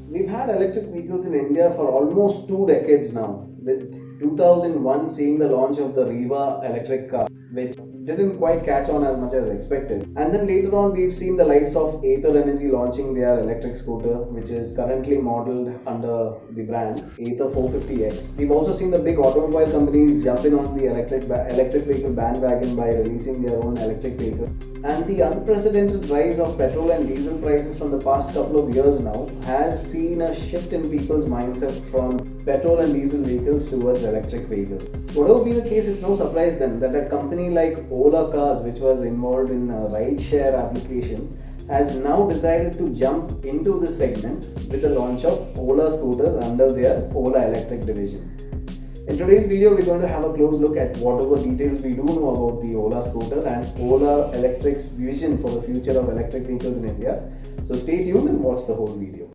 We've had electric vehicles in India for almost 2 decades now, with 2001 seeing the launch of the Riva electric car, which didn't quite catch on as much as expected. And then later on, we've seen the likes of Ather Energy launching their electric scooter, which is currently modeled under the brand Ather 450X. We've also seen the big automobile companies jump in on the electric vehicle bandwagon by releasing their own electric vehicle. And the unprecedented rise of petrol and diesel prices from the past couple of years now has seen a shift in people's mindset from petrol and diesel vehicles towards electric vehicles. Whatever be the case, it's no surprise then that a company like Ola Cars, which was involved in a ride-share application, has now decided to jump into this segment with the launch of Ola scooters under their Ola Electric division. In today's video, we're going to have a close look at whatever details we do know about the Ola scooter and Ola Electric's vision for the future of electric vehicles in India. So stay tuned and watch the whole video.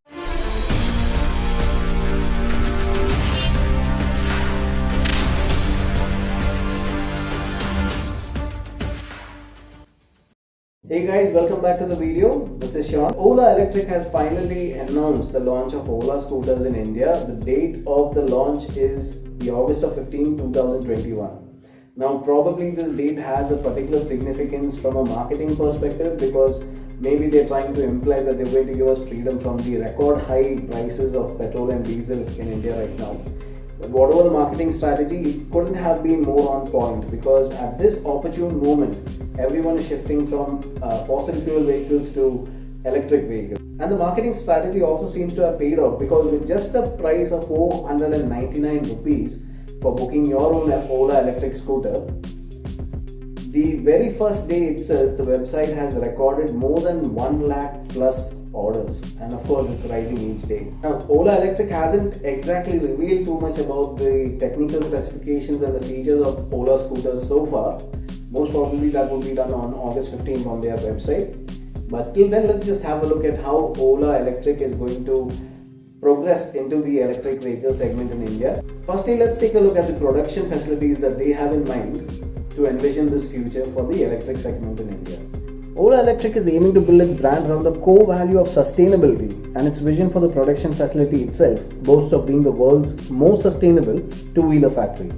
Hey guys, welcome back to the video. This is Sean. Ola Electric has finally announced the launch of Ola scooters in India. The date of the launch is the August of 15, 2021. Now probably this date has a particular significance from a marketing perspective because maybe they're trying to imply that they're going to give us freedom from the record high prices of petrol and diesel in India right now. But whatever the marketing strategy, it couldn't have been more on point because at this opportune moment, everyone is shifting from fossil fuel vehicles to electric vehicles. And the marketing strategy also seems to have paid off because with just the price of 499 rupees for booking your own Ola electric scooter, the very first day itself, the website has recorded more than 1 lakh plus orders, and of course it's rising each day. Now Ola Electric hasn't exactly revealed too much about the technical specifications and the features of Ola scooters so far. Most probably that will be done on August 15th on their website. But till then, let's just have a look at how Ola Electric is going to progress into the electric vehicle segment in India. Firstly, let's take a look at the production facilities that they have in mind to envision this future for the electric segment in India. Ola Electric is aiming to build its brand around the core value of sustainability, and its vision for the production facility itself boasts of being the world's most sustainable two-wheeler factory.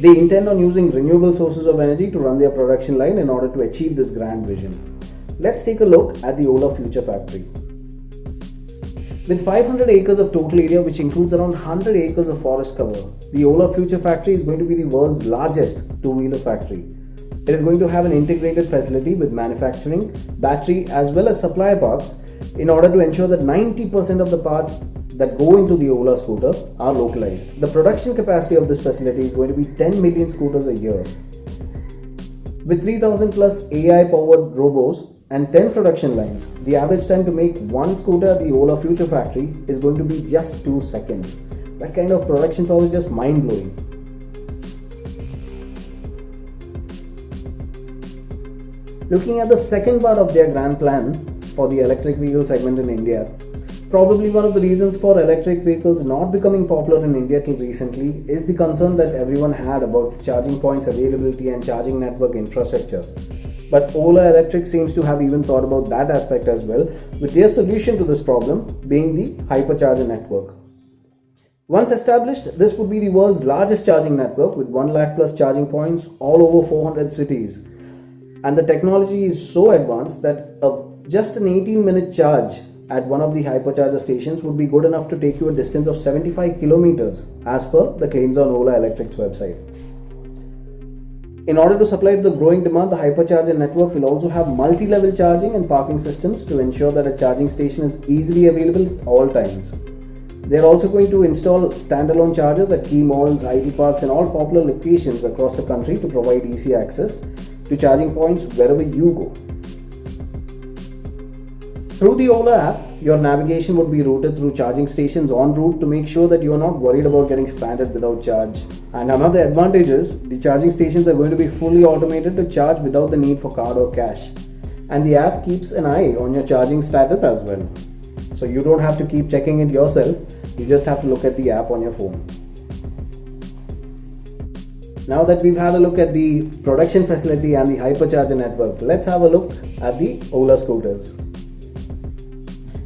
They intend on using renewable sources of energy to run their production line in order to achieve this grand vision. Let's take a look at the Ola Future Factory. With 500 acres of total area, which includes around 100 acres of forest cover, the Ola Future Factory is going to be the world's largest two-wheeler factory. It is going to have an integrated facility with manufacturing, battery as well as supply parts in order to ensure that 90% of the parts that go into the Ola scooter are localized. The production capacity of this facility is going to be 10 million scooters a year. With 3000 plus AI powered robots and 10 production lines, the average time to make one scooter at the Ola Future Factory is going to be just 2 seconds. That kind of production power is just mind blowing. Looking at the second part of their grand plan for the electric vehicle segment in India, probably one of the reasons for electric vehicles not becoming popular in India till recently is the concern that everyone had about charging points availability and charging network infrastructure. But Ola Electric seems to have even thought about that aspect as well, with their solution to this problem being the hypercharger network. Once established, this would be the world's largest charging network with 1 lakh plus charging points all over 400 cities. And the technology is so advanced that just an 18-minute charge at one of the hypercharger stations would be good enough to take you a distance of 75 kilometers as per the claims on Ola Electric's website. In order to supply to the growing demand, the hypercharger network will also have multi-level charging and parking systems to ensure that a charging station is easily available at all times. They are also going to install standalone chargers at key malls, IT parks and all popular locations across the country to provide easy access to charging points wherever you go. Through the Ola app, your navigation would be routed through charging stations en route to make sure that you are not worried about getting stranded without charge. And another advantage is the charging stations are going to be fully automated to charge without the need for card or cash. And the app keeps an eye on your charging status as well. So you don't have to keep checking it yourself, you just have to look at the app on your phone. Now that we've had a look at the production facility and the hypercharger network, let's have a look at the Ola scooters.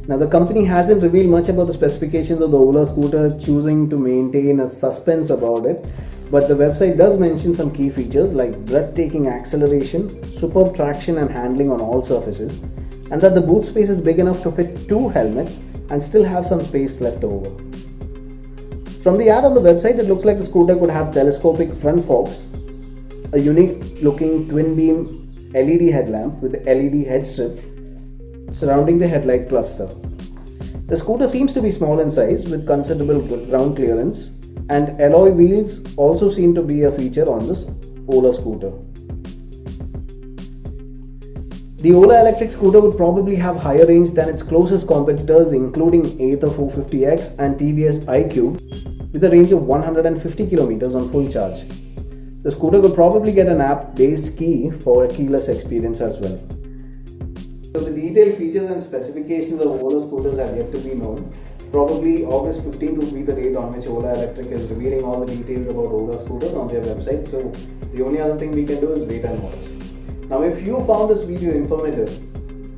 Now, the company hasn't revealed much about the specifications of the Ola scooter, choosing to maintain a suspense about it. But the website does mention some key features like breathtaking acceleration, superb traction and handling on all surfaces, and that the boot space is big enough to fit 2 helmets and still have some space left over. From the ad on the website, it looks like the scooter could have telescopic front forks, a unique looking twin beam LED headlamp with LED head strip surrounding the headlight cluster. The scooter seems to be small in size with considerable ground clearance, and alloy wheels also seem to be a feature on this Ola scooter. The Ola electric scooter would probably have higher range than its closest competitors, including Ather 450X and TVS iQube, with a range of 150 km on full charge. The scooter will probably get an app-based key for a keyless experience as well. So the detailed features and specifications of Ola scooters have yet to be known. Probably August 15th would be the date on which Ola Electric is revealing all the details about Ola scooters on their website. So the only other thing we can do is wait and watch. Now, if you found this video informative,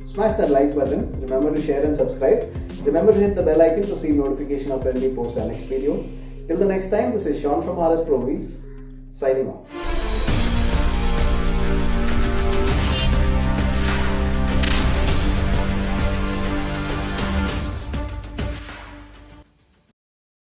smash that like button. Remember to share and subscribe. Remember to hit the bell icon to receive notification of when we post our next video. Till the next time, this is Sean from RS Pro Wheels, signing off.